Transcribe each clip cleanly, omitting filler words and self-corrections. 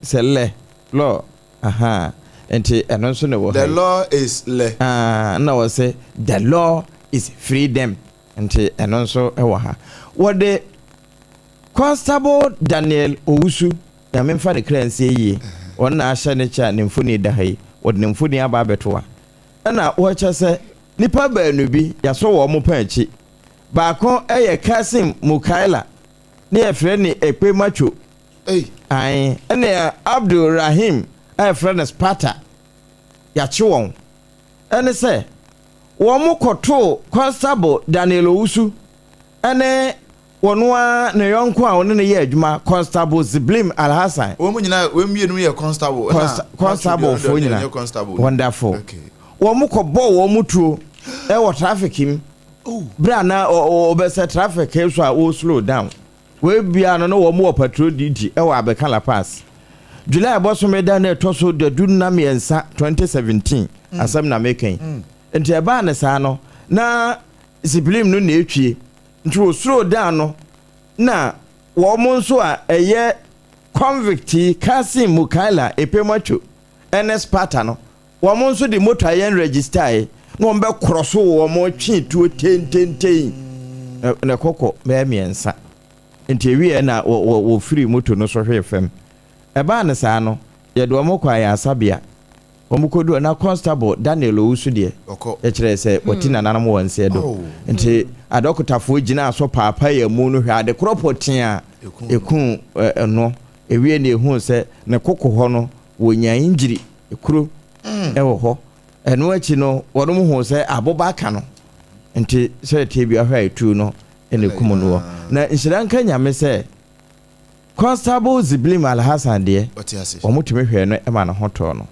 Say le law. Aha. Enti eno so ne wo. The law is le. Na wo say the law is freedom. Enti eno so e wo ha. What the Constable Daniel Owusu ya memfa de kranse yi. Won na ahye ne cha ne mfuni da hai. Wod ne mfuni aba betoa. Na wo cha se nipa baanu bi ya so wo mo panchi. Baako eye Kasim Mukaila. Ne efre ni ekpe macho. Ai ene Abdul Rahim a friend Sparta ya chi won ene se wo mo koto Constable Daniel Owusu ene wonwa ne yonko a won ne ye adwuma Constable Ziblim Alhassan wo mo nyina we mienu ye constable fo nyina wonderful wo mo ko bo wo mo tuo e wo traffic him bra na obese traffic e so a wo slow down we bia no wo mo patrol duty e wo Abekala Pass July bosome da na toso de dunna miensa 2017 asam na making enti e ba ne sa no na Ziblim no na etwie nti wo slow down no na wo mo nso a eye convict Kasim Mukaila epemacho NS Sparta no wo mo nso de motor yen register no mbe cross wo mo twi tuo ten na kokko me miensa enti ewie na wo free motor no so hwe fam e ba ne sa no ye do mo kwa ya asabia wo mo kodu na Constable Daniel Owusu de e kire se otina nanam wonse do enti adokotafo gina so papa ya mu no hwe ade kropotin a ekun no ewie na ehun se ne kokko ho no wonya injiri ekuro ewo ho eno achi no wono mu hu se abobaka no enti se tebi ahwa etu no ene kumu no na nshira nka nyame se Constable Ziblim Alhassan de o mutumi hwe no e ma na hoto no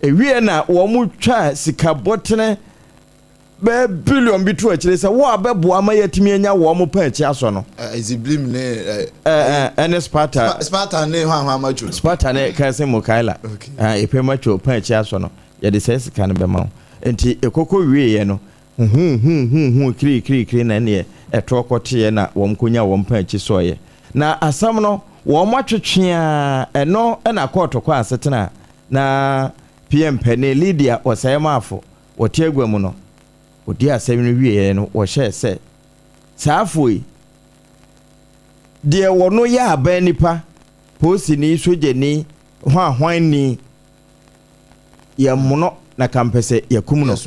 ewie na wo mu twa sika botene be billion bitu akire se wo abebo ama yatimi anya wo mu pa achi aso no Ziblim ne Sparta ne hwa macho Sparta ne Kasim Mukaila epe macho pa achi aso no ye de se sika no be ma enti ekoko wie ye no kri na ne etokote na wo mkonya wo mpa achi so ye na asam no wo matwetwea eno na court kwa asetena na PM Penny Lydia Osayemafo wote agwamu no odi asem no wie no wo hye se saafoi de wono ya aba nipa posi ni sojeni hwan ni ya muno na kampese ya kumno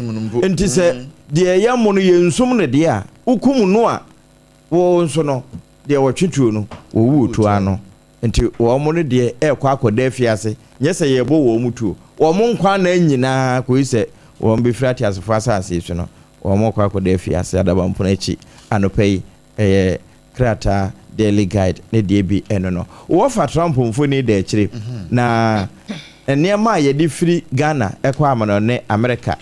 enti se de ya muno ye nsum ne de a ukumu no a wo nso no de wo twetwo no wo wutu ano enti wo mo no de ekwa akoda afiase nyese ye bo wo mutu wo mo nkwa na nyina ko ise wo mbefrati asefo asase so no wo mo kwa akoda afiase adaba mpona echi anopai krata daily guide ne de bi eno no wo fa Trump mfoni de akire na enema ye di free Ghana ekwa amano ne America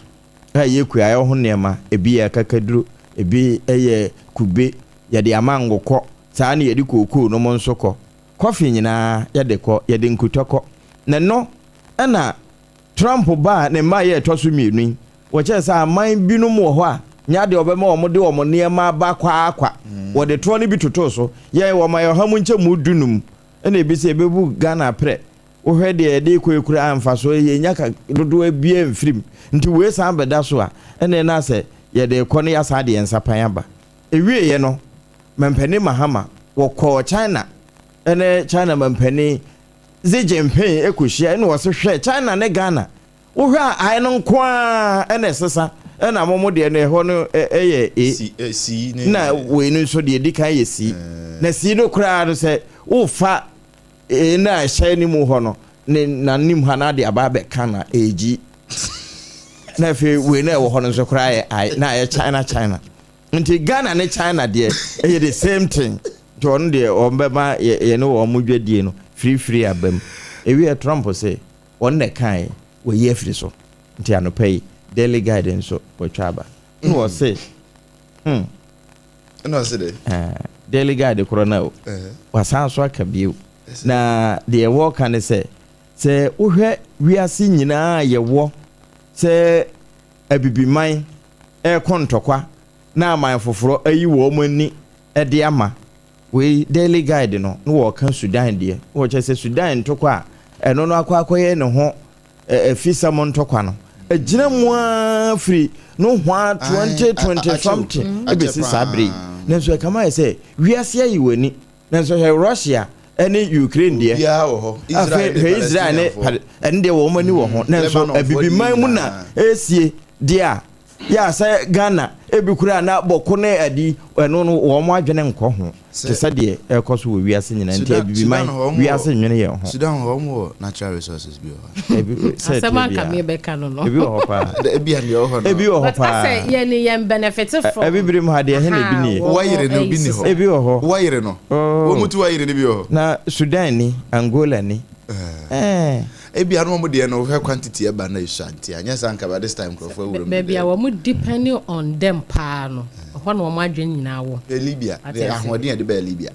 ye kua ye ho nema ebi ya kakaduro ebi eye kube ye de amangoko saa ne ye di kokoo no mo nsoko coffee nyina ye de ko ye de nkutoko ne no na Trump ba ne ma ye toso mienu wo che sa man binu mo ho a nya de obema wo de wo nema ba kwa akwa wo de to ne bi toto so ye wo ma ye ha mu nche mu dunum na ebi se bebu Ghana pre wo hwe de kwekura amfa so ye nyaka dodo bia mfrim nti we san beda so a ene na se ye de ko ne ya sa de ensapan aba ewie ye no mempani mahama wo ko China ene China mempani Xi Jinping ekohia ene wo se hwe China ne Ghana wo hwe ai no kwa ene sesa ena momo de ne ho no eye si na we no so de dikan ye si na si no kura no se wo fa na shani mu ho no ne nanim hana de ababe kana eji na fe we na wo ho no so kura ai na ye China nti Ghana ne China de eye the same thing to on de ombema ye no wo mudwadie no free abam ewi Trump say on the kai we ye free so nti anopai daily guidance so wachaba no say no say daily guide corona wasan so akabie na de wo kan say wohwe wiase nyina ye wo say abibiman kontokwa na aman foforo ayi wo mani de ama we daily guide no wo kan Sudan de wo che say Sudan tokwa eno no akwakoye ne ho efisa montokwa no agina mu free no hwa 2020 something ebesi sabre nenso kama say wiase ayi wani nenso he Russia any Ukraine there ya wo ho Israel ne ende wo mani wo ho nenso abibiman mu na esie dia ya say Ghana ebikura na boko na adi eno no wo mo adwene nkọ ho tese de ekoso wo wiase nyina nti abibiman wiase nwene ye ho Sudan ho mo natural resources bi ho asema ka me be ka no ebi wo pa ebi an yo ho no ebi wo pa say ye ni ye benefit from ebibiri mu hade he na bi ni wayire no bi ni ho ebi wo ho wayire no wo mutu wayire ni bi ho na Sudan ni Angola ni ebi anu mo de no he quantity e ba na isanti anya sanka by this time crofo wuro baby awo mo depending on them pa no ho na mo adwen nyina wo Libya de ahode e de ba Libya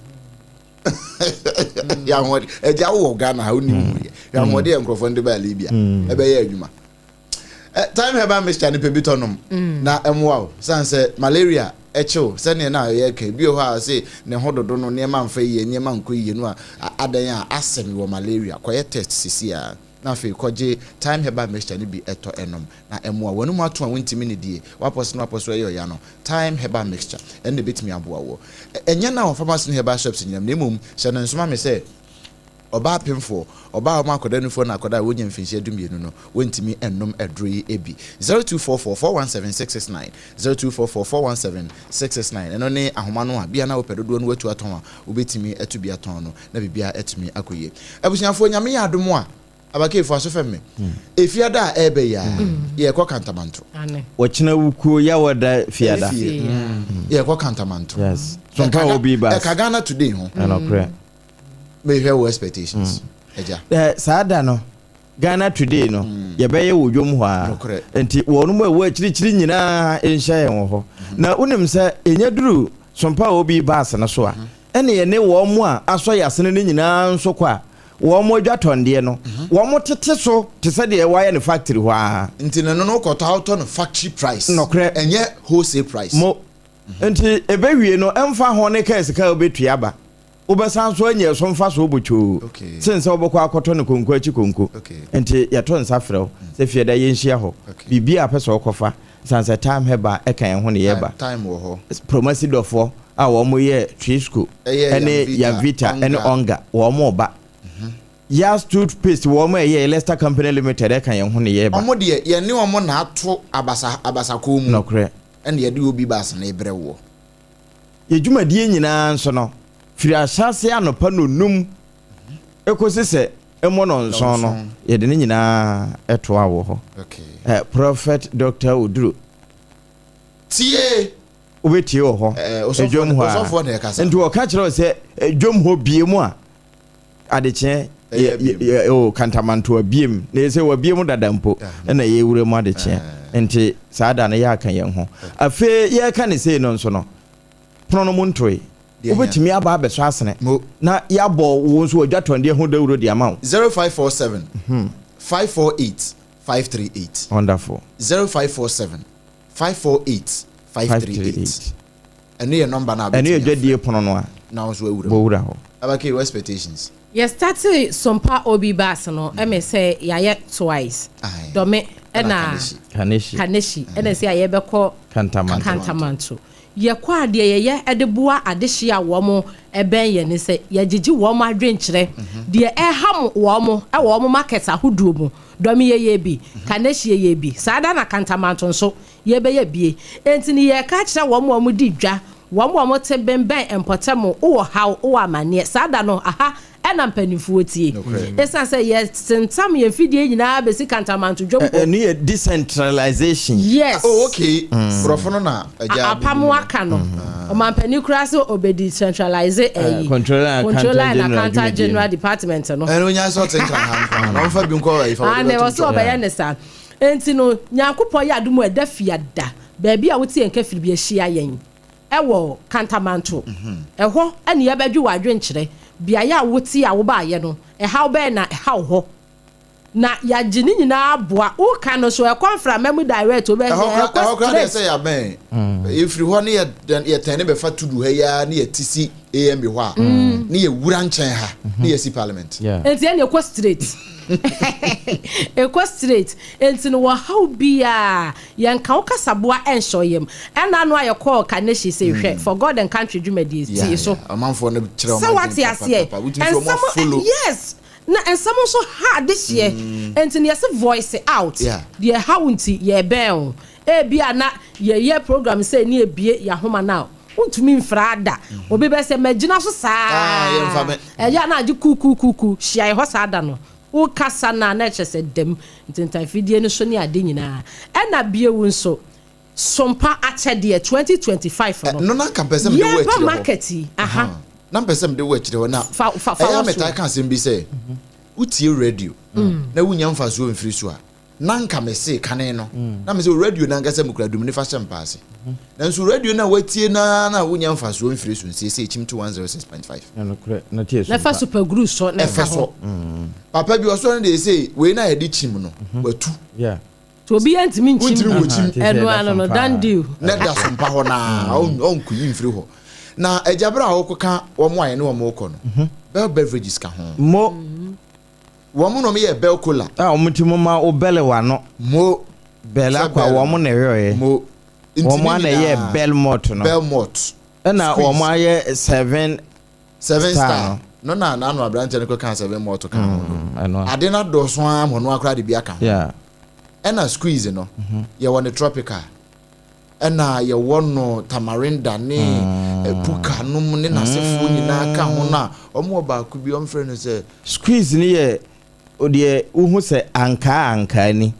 ya ahode e ja wo Ghana ha oni mu ya ahode e crofo de ba Libya e be ye adwuma time he ba Mr. Nipe bitonom na emwa sanse malaria echo sene na ye ka bi ho a say ne hododo no ne ma mfa ye ne ma nko ye no a adan a asem wo malaria koye test sisi a na fe koje time heba mixture ni bi eto enom na emwa wonu mu ato a wontimi ne die waposo ye ya no time heba mixture en de betimi aboa wo enya na pharmacy heba shops nyam na emom se no nsoma me say oba pemfo oba ma akoda nufo na akoda wonya mfinhye adumienu no wontimi ennom edroyi ebi 0244417669 0244417669 eno ne ahoma no a bia na wopedodo no watu aton a wobetimi atubia ton no na bibia atumi akoye abusuafo nyame ya adom a abakefo asofemme efiada ebe ya ye kwa kantamanto wachina wuku ya wada fiada ye kwa kantamanto yes sompa obi ba e kagana today ho anokre may have expectations eja saada no Ghana today no ye beye wodwom ho a enti wonu mu ewo akirichiri nyina enhya ye ho na unim se enyaduru sompa obi ba asana so a ene ye ne wo mu a aso yasene ne nyina nso kwa wo mo dwatonde no wo mo tete so tese de waye ne factory ho a enti no no kota auto no factory price nokre enye wholesale price mo enti ebewie no emfa ho ne ka sika obetua ba obesan so anye so mfa so obocho sense obokwa akoto ne konko achi konko enti yato nsa frɛw se fieda yenhia ho bibia pese okofa sanse time heba ekan ho ne yeba time wo ho promosi dofo a wo mo ye trisco ene ya vita ene onga wo mo ba Yas toothpaste wo mo ye Leicester Company Limited ekan ho ne yeba omo de ye ne omo na ato abasa ko mu nokre ene ye de obi bas na ebrewo ye dwumadie nyina nso no firi asase anopa no num ekosise emo no nso no ye de nyina eto awo ho Prophet Dr. Oduro tie obetie wo ho edwom ho nti wo ka kire se edwom ho bie mu a adeche o kantamanto abiem na ese wa biem dadampo na ye wure mu adeche nti saada na ya kan ye ho afi ye ka ne sei no nso no prono mu ntoi obetimi aba abeso asene na ya bo wo nso adwatonde ho dawuro di amount 0547 548 538 wonderful 0547 548 538 ene ye number na ene ye dwadie pono no a na wo so awura bo wura ho abake expectations yes started sompa obi bas no me say ya twice dome na kaneshi ene say ya beko kantamanto ye kwa de ye edeboa adehye a wo mo eben ye ne say ye gigi wo mo adwenkyere de eham wo mo e wo mo market ahoduo mu dome ye bi kaneshi ye bi saada na kantamanto nso ye be ye bie entini ye ka kire wo mo di dwa wo mo te bemben empotemo wo haw wo amane saada no aha ena mpanimfo tie esa say yes sentam ye fidie nyina be si kantamanto dwom ne decentralization yes oh okay profono na APAM aka no o mampani kura so obedi centralize controller and accountant general department no eno nya so think han no fa bi nko ifa ne was so obaye ne sa enti no nyankopɔ ya adumu edafia da ba bia wotie nka firi bi ahia yen ewo kantamanto eho ene ye badwu wadwenkyere bia ya wotie a wo ba ye no ehaw be na ehaw ho na ya jini nyina aboa o ka no so e confra memu direct o be say ya ben if you want ye ten be fa tudu ha ya na ye tisi am ho a na ye wura nchen ha na ye si parliament enti e ko straight e ko straight enti no wa how bia yan ka o kasaboa enshoyem ena no aye call kaneshi say hwe for God and country dwumadi ti so amanfo na kire so what you say yes na and someone so hard this year and in yes voice out the hawunti ye ben e bia na ye program say ni ebie ya homa now untumi mfrada obi be say magina so saa ya na agi kuku hia ho saa da no o kasa na chese dem ntintan fidie no so ni ade nyina e na bie wu nso sompa achede 2025 no na ka person de we chi market aha na person de we chi de na ya meta kan sem bi say utie radio na wunya mfaso mfiri so a na nka me se kane no na me se radio na nka se mukura dum ni fa hyem paase na nso radio na watie na wunya mfaso mfiri so se chim 106.5 na kure na tie so na fa super group so na fa ho papa bi oso na dey say we na yedi chim no watu to obi antimi nchim eno no dan deal na da sompa ho na on kuyi mfiri ho na ejabra a wokoka wo mo aye ne wo mo ko no beverages ka ho mo woman no me ye bel cola omutimo ma obele wano mo bela kwa woman na yoye mo woman na ye belmont no belmont na woman ye 7 star no na no abrante ne ko kan 7 malt kan no ade na do so am no akra de bia kan na squeeze no ye won tropical na ye won no tamarinda ne puka no ne nasefo nyina ka ho na omo ba ku bi omfre no se squeeze ni ye odie uhu se anka ni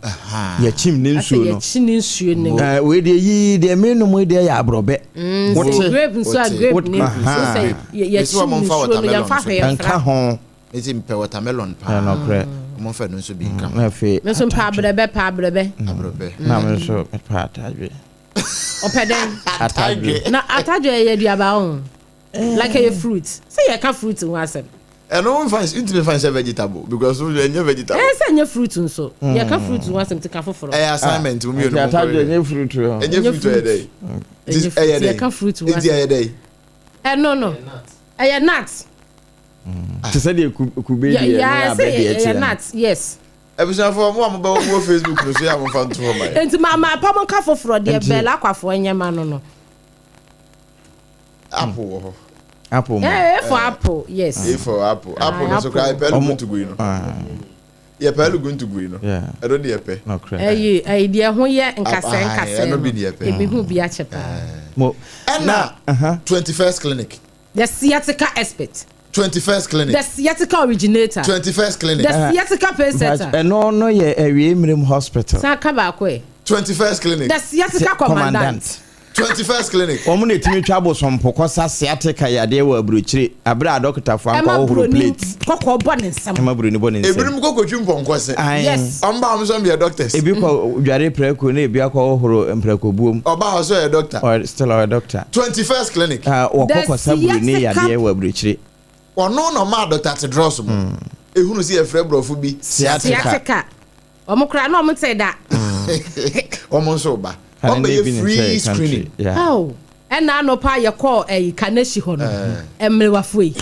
ya chim ni nsuo no ya chim ni nsuo ni we de yi de menu mo de ya abrobe grape nso a grape ni so say ya chim ni nsuo no ya fa hwe anka ho eti mpe watermelon pa no kre mo fa no nso bi nka na fe me so pa abrebe na me so pa atajwe opeden atajwe na atajwe ye duaba on like a fruit say you can fruit won asem and no fancy into fancy vegetable because we are vegetable say nya fruit nso you can fruit won asem tika foforo assignment we no atajwe nya fruit o nya fruit e dey this e dey can fruit won asem e dey no e nuts to say the kube dey na be nuts yes ebusa for mo am ba wo Facebook no so ya mo fa nto ho mai enti ma pa mo ka foforo de bela kwafo nyema no apple for apple yes for apple no so cry pelu gun to go no ye pelu gun to go no e do de pe no cry eh de ho ye nkase no bi de pe e bi hu bi a chepa mo na 21st clinic the sciatica expert 21st clinic the sciatica originator 21st clinic the sciatica pain center no ye awie mrem hospital sa ka ba ko 21st clinic the sciatica commandant 21st clinic omo na etimi twabo sompoko sa sciatica yade wa abrochire abra doctor fo anko ohoro plate kokko bo ne nsam ema bro ni bo ne nsam ebirim kokko twimponko se yes amba am so be doctors ebi ko dware preko na ebi akọ ohoro mpreko buom oba ho so a doctor or still a doctor 21st clinic okoko saburu ni yade wa abrochire ono no ma doctor te dross mo ehunu si efre brofo bi sciatica omo kra na omo te da omo so ba on be free screening oh and na no pa ye call kaneshi ho no emrewafui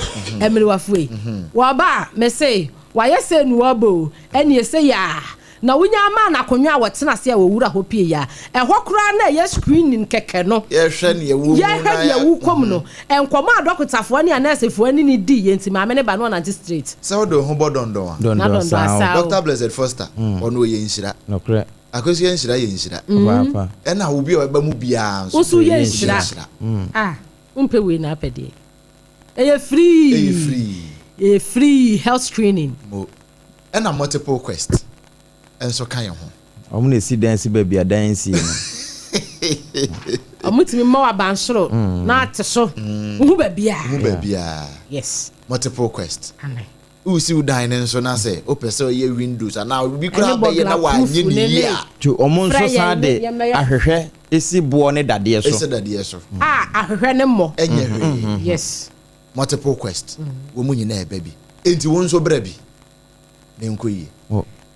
wa ba me say wa ye say nu abo ene ye say ya na wunya ma na konwa wotena se a wowura ho pie ya ehwo kra na ye screening keke no ye hwe ne wu ye hwe ye wu kom no enkomo adokotafo ne anesefo ani ni di ye nti ma me ne ba no na straight se wodo ho bodondon Dr. Blessed Foster ono ye nshira no kra akosi ye nshira ye nshira papa ena wo bi o ba mu bia nso usu ye nshira umpe we na apede e free health screening ena multiple quest enso kan ye ho omo na si dance ba bia dance no omutimi ma wa bansoro na ateso hu ba bia yes multiple quest usi udan nso na say opese ye windows na obi kura ba ye na wa nye ni ya to omo nso sa de ahwehwe esi bo ne dade so ahwehwe ne mo enye yes multiple quest wo mu nyina eba bi enti won so bra bi ne nkoyi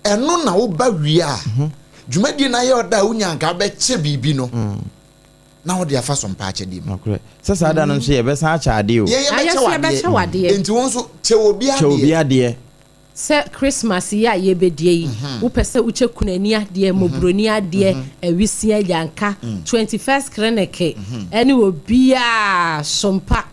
eno na wo ba wi a dwumadi na ye oda unya nka be che bibi no na wo de afa sompa ache di mu sasa ada no so ye be san acha ade o ye be che wade enti won so che obi ade se Christmas ya ye bedie yi wo pese uche kunani ade mobroni ade awisia yanka 21st clinic eni obi a sompa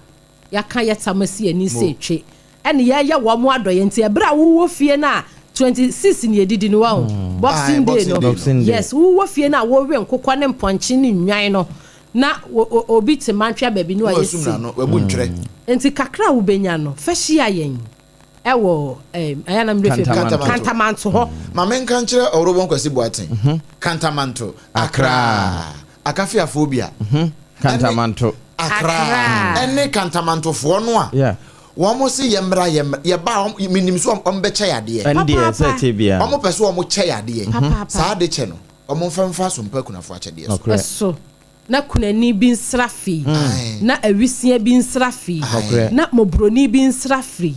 yaka yetamasi ani se twe eni ya wo mo adoye nti ebra wo fie na 26 ni edidi no wa boxing day no yes wo fie na wo we nkokwa ne mponchi ni nwan no na obi te mantwa baby no ayesi enti kakra wo benya no fahia yen ewo ayana mrefe kantamanto ho ma men kan kire orobon kwasi boaten kantamanto akra akafia phobia kantamanto akra ene kantamanto fo no a wo mo se yemra ye ba minim so ombe che yade ende se te bia omo pese omo che yade sa de che no omo famfa so mpa kunafo ache de so na kunani bi nsrafi na awisia bi nsrafi na mobroni bi nsrafi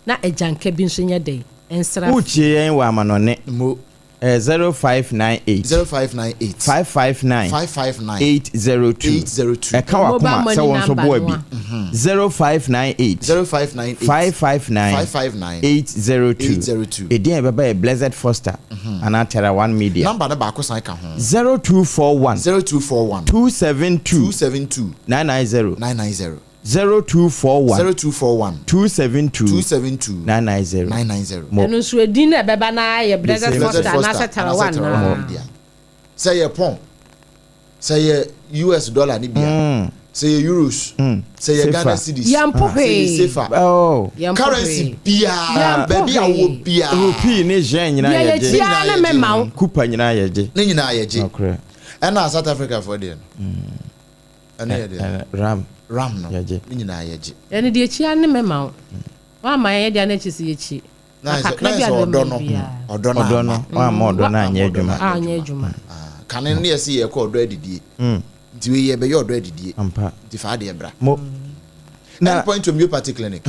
na ejanke bi nso nyede ensrafi uche yen wa manone 0598 559 802 eka wa kuma se won so boy bi 0598 559 802 edin beba e Blessed Foster anatera one media number na ba ko san ka ho 0241 272 990 0241 272 990 enu so edin na beba na ye Blessed Foster na setara one na say ye pon say ye US dollar ni bia say ye euros say ye Ghana cedis say ye sefa currency bia baby awo bia rupee ne jen nyina ye je na mema kupa nyina ye je ne nyina ye je na South Africa for there ana ye there ram no ne nyina ye je ene de chia ne mema wa ma ye de na chisi ye chi na odo no wa ma odo na anya adwuma kanen ne yesi ye ko odo adidie nti we ye be ye odo adidie nti fa de bra na point to homeopathy clinic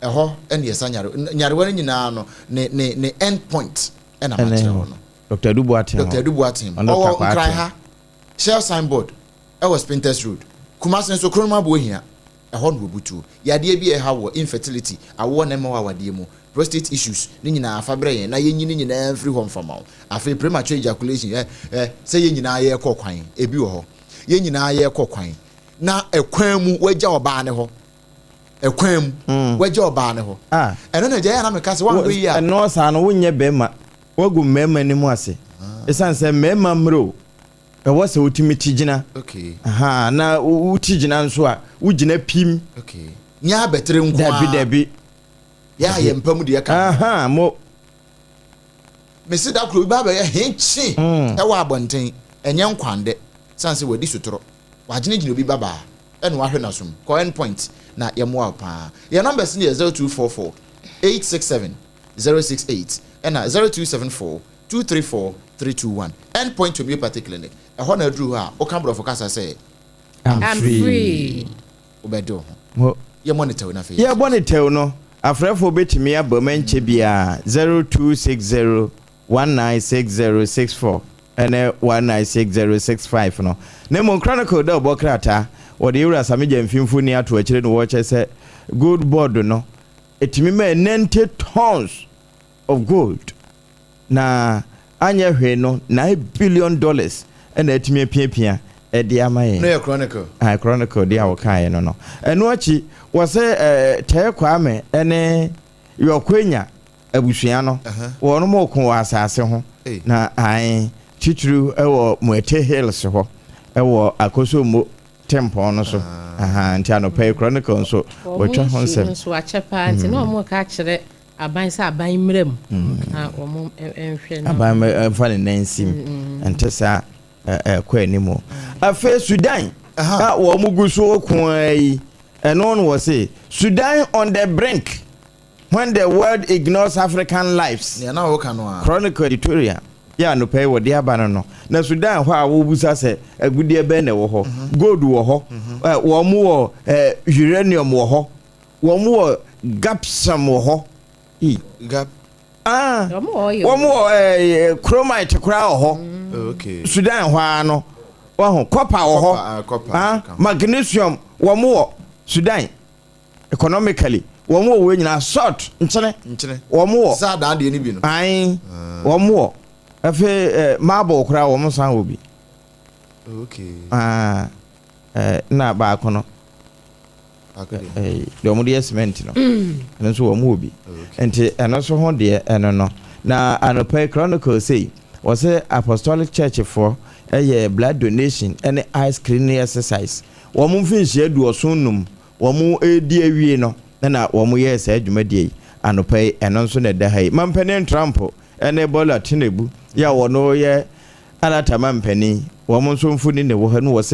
eho ene yesa nyare wani nyina no ne end point ena ma kire ho no Dr. Dubuatin o kran ha share signboard e was Pinterest Road Kumasi so kroma bo hia eho no butu yade bi e ha wo infertility awo na ma wade mu prostate issues ni nyina afa brɛ na yenyi nyina free home from afa premature ejaculation say yenyi na ye kɔ kwan ebi wo ho yenyi na ye kɔ kwan na ekwan mu wagya oba ne ho ekwan mu wagya oba ne ho ɛno na gya na me ka se wan do yi a ɛno sa no wonye bema wagu mema ni mu ase esan se mema mro ɛwɔ se utimi tigina na utigina nso a ugina pim nya betre nkwa dabi ya ye mpamu de ka mo mesi da kro ba ye henchi ɛwɔ abonten enye nkwande sanse wadi sutoro wagene gina obi baba ɛno ahwe na som ko end point na ye mo apa ye numbers ni 0244 867 068 ɛna 0274 234 321 end point homeopathy clinic ɛhɔ na aduru ha o kambro for kasa say I'm free obedo mo ye monitor na fe ye monitor no afrefo betimi abamanche bia 0260 196064 ene 196065 no nemo chronicle da obokrata wode yura sameja mfimfu ni ato akire no wo che gold board no etimi ma 90 tons of gold na anya hwe no $9 billion ena etimi apiapia edi amaye no chronicle chronicle dia wokae no eno achi wo se teye kwame ene yokwenya abusua no wono mo ko asase ho na ai titru ewo Mwete Hills ho ewo akoso mo temple no so nti anope chronicle so wotwa ho nsem so achepa nti no mo ka kire aban sa aban mrem omo enhwe no aban fane nansim entesa kwa animo afa Sudan wo muguso okwai eno no say Sudan on the brink when the world ignores African lives ya na wo kanu chronicle editorial ya no pay wo dia bana no na Sudan ho a wo busa se agudie be na wo ho gold wo ho wo mu wo uranium wo ho wo mu wo gapsam wo ho wɔn chromite koraa wɔ hɔ okay Sudan hɔ no wɔn copper wɔ hɔ magnesium wɔn wɔ Sudan economically wɔn wɔ nyina salt nkyene wɔn wɔ saa daa deɛ ni bi no wɔn wɔ afei marble koraa wɔn san wɔ bi okay na baako no de wɔn de cement no ɛno nso wɔn wɔ bi nti ɛno nso ho deɛ ɛno no na anɔpɛ chronicle say wɔsɛ apostolic church for blood donation ɛne ice cleaning exercise wɔn mfinhyia duoson num wɔn edi awie no na wɔn yɛ saa dwumadie anɔpɛ ɛno nso na da ha yi mampanin Trump ɛne Bola Tinubu ya wɔn no yɛ anatama mpanin wɔn nso mfuni ne wɔ ha no wɔsɛ